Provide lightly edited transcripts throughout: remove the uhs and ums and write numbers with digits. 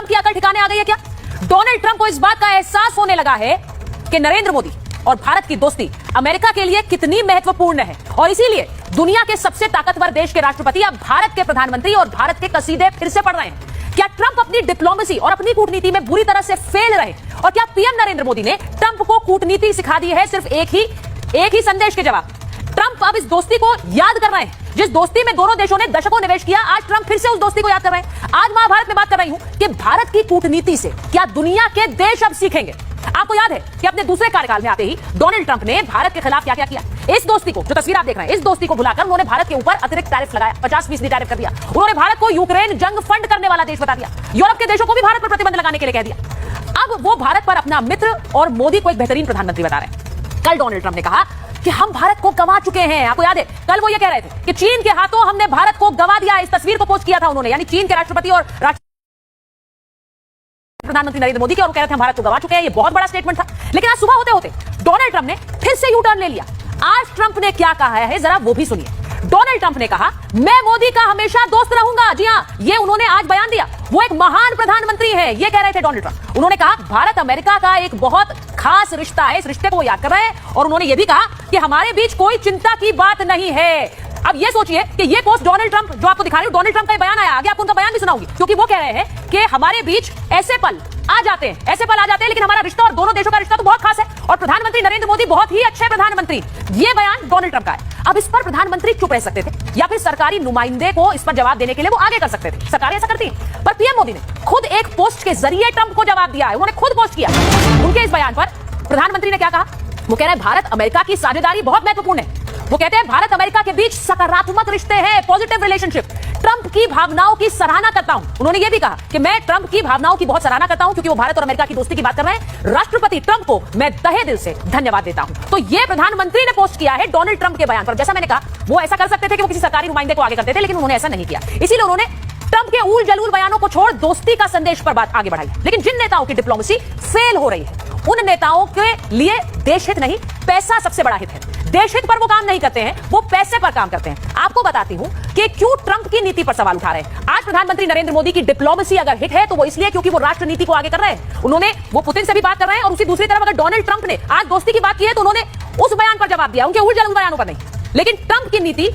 की अकल ठिकाने आ गई है क्या? डोनाल्ड ट्रंप को इस बात का एहसास होने लगा है कि नरेंद्र मोदी और भारत की दोस्ती अमेरिका के लिए कितनी महत्वपूर्ण है, और इसीलिए दुनिया के सबसे ताकतवर देश के राष्ट्रपति अब भारत के प्रधानमंत्री और भारत के कसीदे फिर से पढ़ रहे हैं। क्या ट्रंप अपनी डिप्लोमेसी और अपनी कूटनीति में बुरी तरह से फेल रहे, और क्या पीएम नरेंद्र मोदी ने ट्रंप को कूटनीति सिखा दी है सिर्फ एक ही संदेश के जवाब? ट्रंप अब इस दोस्ती को याद कर रहे हैं जिस दोस्ती में दोनों देशों ने दशकों निवेश किया। आज ट्रंप फिर से उस दोस्ती को याद कर रहे हैं। आज महाभारत में बात कर रही हूं कि भारत की कूटनीति से क्या दुनिया के देश अब सीखेंगे। आपको याद है कि अपने दूसरे कार्यकाल में आते ही डोनाल्ड ट्रंप ने भारत के खिलाफ क्या क्या किया। इस दोस्ती को, जो तस्वीर आप देख रहे हैं, इस दोस्ती को भुलाकर उन्होंने भारत के ऊपर अतिरिक्त टैरिफ लगाया, 50% टैरिफ कर दिया। उन्होंने भारत को यूक्रेन जंग फंड करने वाला देश बता दिया। यूरोप के देशों को भी भारत पर प्रतिबंध लगाने के लिए कह दिया। अब वो भारत पर अपना मित्र और मोदी को एक बेहतरीन प्रधानमंत्री बता रहे हैं। कल डोनाल्ड ट्रंप ने कहा कि हम भारत को गंवा चुके हैं। आपको याद है कल वो ये कह रहे थे कि चीन के हाथों हमने भारत को गंवा दिया। इस तस्वीर को पोस्ट किया था उन्होंने, यानी चीन के राष्ट्रपति और प्रधानमंत्री नरेंद्र मोदी की, और वो कह रहे थे हम भारत को गंवा चुके हैं। ये बहुत बड़ा स्टेटमेंट था। लेकिन आज सुबह होते होते डोनाल्ड ट्रंप ने फिर से यू टर्न ले लिया। आज ट्रंप ने क्या कहा है जरा वो भी सुनिए। डोनाल्ड ट्रंप ने कहा मैं मोदी का हमेशा दोस्त रहूंगा। जी हां, ये उन्होंने आज बयान दिया। वो एक महान प्रधानमंत्री है, ये कह रहे थे डोनाल्ड ट्रंप। उन्होंने कहा भारत अमेरिका का एक बहुत खास रिश्ता है, इस रिश्ते को वो याद कर रहे हैं। और उन्होंने ये भी कहा कि हमारे बीच कोई चिंता की बात नहीं है। अब ये सोचिए कि ये पोस्ट डोनाल्ड ट्रंप, जो आपको दिखा रही हूं, डोनाल्ड ट्रंप का बयान आया। आगे आपको उनका बयान भी सुनाऊंगी, क्योंकि वो कह रहे हैं कि हमारे बीच ऐसे पल आ जाते हैं, लेकिन हमारा रिश्ता और दोनों देशों का रिश्ता तो बहुत खास है, और प्रधानमंत्री नरेंद्र मोदी बहुत ही अच्छे प्रधानमंत्री। ये बयान डोनाल्ड ट्रंप का है। अब इस पर प्रधानमंत्री चुप रह सकते थे, या फिर सरकारी नुमाइंदे को इस पर जवाब देने के लिए वो आगे कर सकते थे। सरकार ऐसा करती है, पर पीएम मोदी ने खुद एक पोस्ट के जरिए ट्रंप को जवाब दिया है। उन्होंने खुद पोस्ट किया। उनके इस बयान पर प्रधानमंत्री ने क्या कहा? वो कह रहे हैं भारत अमेरिका की साझेदारी बहुत महत्वपूर्ण है। वो कहते हैं भारत अमेरिका के बीच सकारात्मक रिश्ते हैं, पॉजिटिव रिलेशनशिप। ट्रंप की भावनाओं की सराहना करता हूं। उन्होंने ये भी कहा कि मैं ट्रंप की भावनाओं की बहुत सराहना करता हूं, क्योंकि वो भारत और अमेरिका की दोस्ती की बात कर रहे हैं। राष्ट्रपति ट्रंप को मैं तहे दिल से धन्यवाद देता हूं। तो ये प्रधानमंत्री ने पोस्ट किया है डोनाल्ड ट्रंप के बयान पर। जैसा मैंने कहा, वो ऐसा कर सकते थे कि वो किसी सरकारी नुमाइंदे को आगे करते थे, लेकिन उन्होंने ऐसा नहीं किया। इसीलिए उन्होंने ट्रंप के उल जलूल बयानों को छोड़ दोस्ती का संदेश पर बात आगे बढ़ाई। लेकिन जिन नेताओं की डिप्लोमेसी फेल हो रही है, उन नेताओं के लिए देश हित नहीं, पैसा सबसे बड़ा हित है। देश हित पर वो काम नहीं करते हैं, वो पैसे पर काम करते हैं। आपको बताती हूं कि क्यों ट्रंप की नीति पर सवाल उठा रहे हैं। आज प्रधानमंत्री नरेंद्र मोदी की डिप्लोमेसी अगर हिट है तो वो इसलिए क्योंकि वो राष्ट्र नीति को आगे कर रहे हैं। वो पुतिन से भी बात कर रहे हैं, और उसी दूसरी तरफ अगर डोनाल्ड ट्रंप ने आज दोस्ती की बात की है तो उन्होंने उस बयान पर जवाब दिया, उनके उलझन बयानों पर नहीं। लेकिन ट्रंप की नीति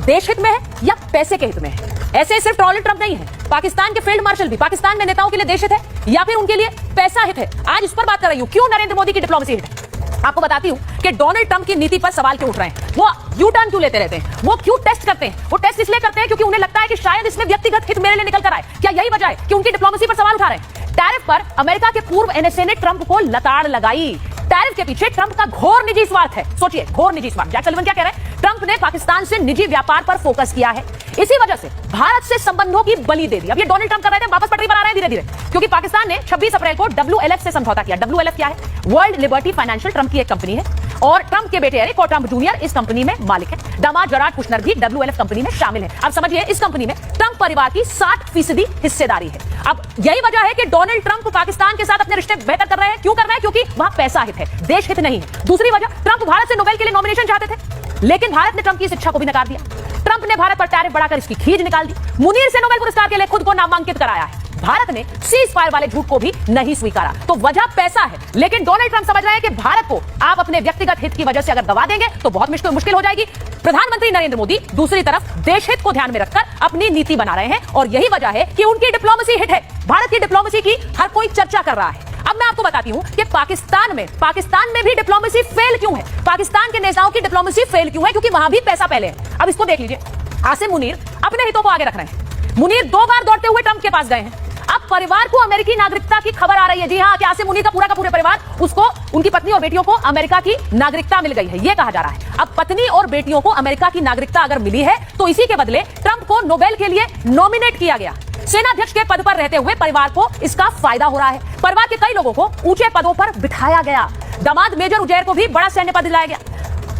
देश हित में है या पैसे के हित में है? ऐसे सिर्फ डोनाल्ड ट्रंप नहीं है, पाकिस्तान के फील्ड मार्शल भी पाकिस्तान में नेताओं के लिए देश हित है या फिर उनके लिए पैसा हित है। आज इस पर बात कर रही हूं, क्यों नरेंद्र मोदी की डिप्लोमेसी हिट है। आपको बताती हूं कि डोनाल्ड ट्रंप की नीति पर सवाल क्यों उठ रहे हैं। वो यू टर्न क्यों लेते रहते हैं, वो क्यों टेस्ट करते हैं। वो टेस्ट इसलिए करते हैं क्योंकि उन्हें लगता है कि शायद इसमें व्यक्तिगत हित मेरे लिए निकल कर आए। क्या यही वजह है कि उनकी डिप्लोमेसी पर सवाल उठा रहे हैं? टैरिफ पर अमेरिका के पूर्व एनएसए ने ट्रंप को लताड़ लगाई। टैरिफ के पीछे ट्रंप का घोर निजी स्वार्थ है। सोचिए, घोर निजी स्वार्थ। जैक सलिवन क्या कह रहे हैं? ट्रंप ने पाकिस्तान से निजी व्यापार पर फोकस किया है, इसी वजह से भारत से संबंधों की बलि दे दी। अब ये डोनाल्ड ट्रंप कर रहे थे, वापस पटरी पर आ रहे हैं धीरे धीरे, क्योंकि पाकिस्तान ने 26 अप्रैल को WLF से समझौता किया। WLF क्या है? वर्ल्ड लिबर्टी फाइनेंशियल, ट्रंप की एक कंपनी है, और ट्रंप के बेटे एरिक और ट्रंप जूनियर इस कंपनी में मालिक है। दामाद जराड कुशनर भी WLF कंपनी में शामिल है। अब समझिए, इस कंपनी में ट्रंप परिवार की 60% हिस्सेदारी है। अब यही वजह है कि डोनाल्ड ट्रंप पाकिस्तान के साथ अपने रिश्ते बेहतर कर रहे हैं। क्यों कर रहे हैं? क्योंकि वहां पैसा हित है, देश हित नहीं है। दूसरी वजह, ट्रंप भारत से नोबेल के लिए नॉमिनेशन चाहते थे, लेकिन भारत ने ट्रंप की इस इच्छा को भी नकार दिया। ट्रंप ने भारत पर टैरिफ बढ़ाकर इसकी खींच निकाल दी। मुनीर से नोबेल पुरस्कार के लिए खुद को नामांकित कराया है। भारत ने सीज फायर वाले झूठ को भी नहीं स्वीकारा। तो वजह पैसा है, लेकिन डोनाल्ड ट्रंप समझ रहे हैं कि भारत को आप अपने व्यक्तिगत हित की वजह से अगर गवा देंगे तो बहुत मुश्किल हो जाएगी। प्रधानमंत्री नरेंद्र मोदी दूसरी तरफ देश हित को ध्यान में रखकर अपनी नीति बना रहे हैं, और यही वजह है कि उनकी डिप्लोमेसी हिट है। भारत की डिप्लोमेसी की हर कोई चर्चा कर रहा है। अब मैं आपको बताती हूं कि पाकिस्तान में भी डिप्लोमेसी फेल क्यों है। पाकिस्तान के नेताओं की डिप्लोमेसी फेल क्यों है? क्योंकि वहां भी पैसा पहले है। अब इसको देख लीजिए, आसिम मुनीर अपने हितों को आगे रख रहे हैं। मुनीर 2 बार दौड़ते हुए ट्रंप के पास गए हैं। अब परिवार को अमेरिकी नागरिकता की खबर आ रही है। जी हां, कि आसिम मुनीर का पूरा परिवार, उसको, उनकी पत्नी और बेटियों को अमेरिका की नागरिकता मिल गई है, यह कहा जा रहा है। अब पत्नी और बेटियों को अमेरिका की नागरिकता अगर मिली है तो इसी के बदले ट्रंप को नोबेल के लिए नॉमिनेट किया गया। सेनाध्यक्ष के पद पर रहते हुए परिवार को इसका फायदा हो रहा है। परिवार के कई लोगों को ऊंचे पदों पर बिठाया गया। दामाद मेजर उजैर को भी बड़ा सैन्य पद दिलाया गया।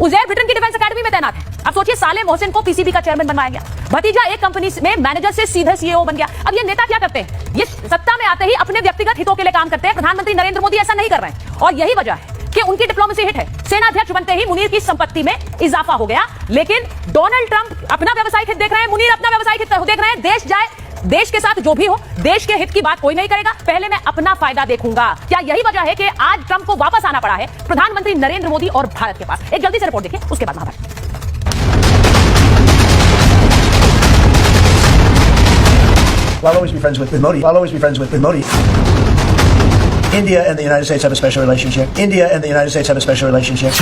उजैर ब्रिटेन की डिफेंस अकेडमी में तैनात है। अब सोचिए, साले मोहसिन को पीसीबी का चेयरमैन बनवाया गया। भतीजा एक कंपनी में मैनेजर से सीधे सीईओ बन गया। अब ये नेता क्या करते हैं? ये सत्ता में आते ही अपने व्यक्तिगत हितों के लिए काम करते हैं। प्रधानमंत्री नरेंद्र मोदी ऐसा नहीं कर रहे हैं, और यही वजह है कि उनकी डिप्लोमेसी हिट है। सेनाध्यक्ष बनते ही मुनीर की संपत्ति में इजाफा हो गया। लेकिन डोनाल्ड ट्रंप अपना व्यवसायिक हित देख रहे हैं, मुनीर अपना व्यवसायिक हित देख रहे हैं। देश जाए देश के साथ जो भी हो, देश के हित की बात कोई नहीं करेगा, पहले मैं अपना फायदा देखूंगा। क्या यही वजह है कि आज ट्रंप को वापस आना पड़ा है प्रधानमंत्री नरेंद्र मोदी और भारत के पास? एक जल्दी से रिपोर्ट देखिए, उसके बाद Mahabharat. I'll always be friends with Modi. I'll always be friends with Modi. India and the United States have a special relationship. India and the United States have a special relationship.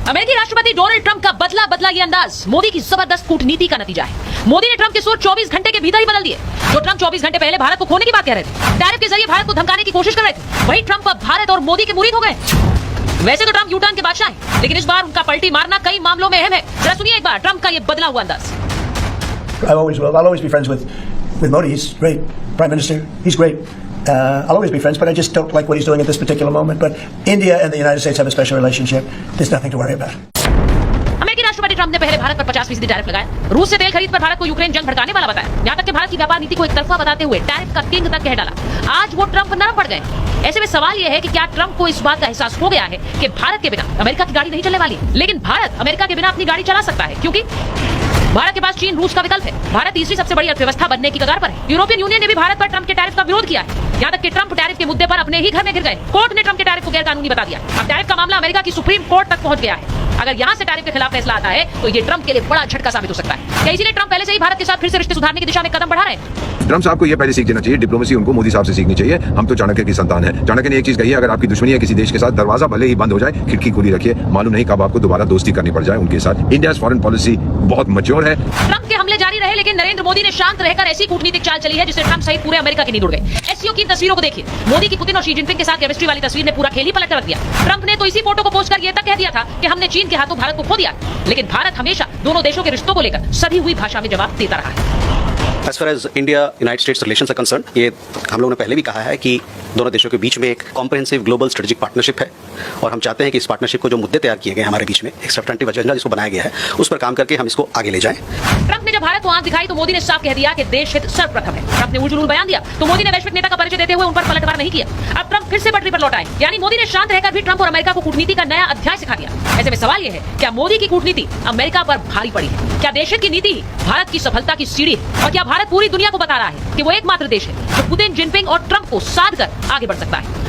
अमेरिकी राष्ट्रपति Donald Trump का बदला ये अंदाज मोदी की जबरदस्त कूटनीति का नतीजा है। मोदी ने ट्रंप के सुर 24 घंटे के भीतर ही बदल दिए। जो ट्रंप 24 घंटे पहले भारत को खोने की बात कह रहे थे, टैरिफ के जरिए भारत को धमकाने की कोशिश कर रहे थे, वही ट्रंप अब भारत और मोदी के मुरीद हो गए। वैसे तो ट्रंप यूटर्न के बादशाह हैं, लेकिन इस बार उनका पलटी मारना कई मामलों में अहम है। जरा सुनिए एक बार ट्रंप का ये बदला हुआ अंदाज। I always will. I'll always be friends with Modi. He's great. Prime Minister. He's great. I'll always be friends, but I just don't like what he's doing at this particular moment. But India and the United States have a special relationship. There's nothing to worry about. अमेरिकी राष्ट्रपति Trump ने पहले भारत पर 50% tariff लगाया, रूस से तेल खरीद पर भारत को यूक्रेन जंग भड़काने वाला बताया, यहाँ तक कि भारत की व्यापार नीति को एक तरफा बताते हुए टैरिफ का किंग तक कह डाला। आज वो ट्रंप नरम पड़ गए। ऐसे में सवाल यह है कि क्या ट्रंप को इस बात का एहसास हो गया है कि भारत के बिना अमेरिका की गाड़ी नहीं चलने वाली, लेकिन भारत अमेरिका के बिना अपनी गाड़ी चला सकता है, क्योंकि भारत के पास चीन रूस का विकल्प है। भारत तीसरी सबसे बड़ी अर्थव्यवस्था बनने की कगार पर है। यूरोपियन यूनियन ने भी भारत पर ट्रंप के टैरिफ का विरोध किया है, यहाँ तक कि ट्रंप टैरिफ के मुद्दे पर अपने ही घर में गिर गए। कोर्ट ने ट्रंप के टैरिफ को गैर कानूनी बता दिया। अब टैरिफ का मामला अमेरिका की सुप्रीम कोर्ट तक पहुंच गया है। अगर यहाँ से टैरिफ के खिलाफ फैसला आता है तो ये ट्रंप के लिए बड़ा झटका साबित हो सकता है। क्या इसीलिए ट्रंप पहले से ही भारत के साथ फिर से रिश्ते सुधारने की दिशा में कदम बढ़ा रहे हैं? ट्रंप साहब को यह पहले सीख देना चाहिए, डिप्लोमेसी उनको मोदी साहब से सीखनी चाहिए। हम तो चाणक्य की संतान है। चाणक्य ने एक चीज कही है, अगर आपकी दुश्मनी है किसी देश के साथ, दरवाजा भले ही बंद हो जाए, खिड़की खुली रखिए, मालूम नहीं कब आपको दोबारा दोस्ती करनी पड़ जाए उनके साथ। इंडिया फॉरेन पॉलिसी बहुत मैच्योर है। ट्रंप के हमले जारी रहे, लेकिन नरेंद्र मोदी ने शांत रहकर ऐसी कूटनीतिक चाल चली है जिससे ट्रंप सहित पूरे अमेरिका के नींद उड़ गए। एससीओ की तस्वीरों को देखिए, मोदी की पुतिन और शी जिनपिंग के साथ केमिस्ट्री वाली तस्वीर ने पूरा खेल ही पलट कर रख दिया। ट्रंप ने तो इसी फोटो को पोस्ट कर यह तक कह दिया था कि हमने चीन के हाथों भारत को खो दिया, लेकिन भारत हमेशा दोनों देशों के रिश्तों को लेकर सधी हुई भाषा में जवाब देता रहा है। As far as India United States relations are concerned, ये हम लोगों ने पहले भी कहा है कि दोनों देशों के बीच में एक कॉम्प्रिहेंसिव ग्लोबल स्ट्रेटेजिक पार्टनरशिप है, और हम चाहते हैं कि इस पार्टनरशिप को जो मुद्दे तैयार किए गए हमारे बीच में, एक सब्सटेंटिव एजेंडा जिसको बनाया गया है, उस पर काम करके हम इसको आगे ले जाएं। ट्रंप ने जब भारत को आंख दिखाई तो मोदी ने साफ कह दिया कि देश हित सर्वप्रथम है। ट्रंप ने उलझुल बयान दिया तो मोदी ने वैश्विक नेता का परिचय देते हुए उन पर पलटवार नहीं किया। अब ट्रंप फिर से पटरी पर लौट आए, यानी मोदी ने शांत रहकर भी ट्रंप और अमेरिका को कूटनीति का नया अध्याय सिखा दिया। ऐसे में सवाल यह है, क्या मोदी की कूटनीति अमेरिका पर भारी पड़ी है? क्या देश हित की नीति ही भारत की सफलता की सीढ़ी है? और क्या भारत पूरी दुनिया को बता रहा है कि वो एकमात्र देश है जो पुतिन, जिनपिंग और ट्रंप को साध कर आगे बढ़ सकता है?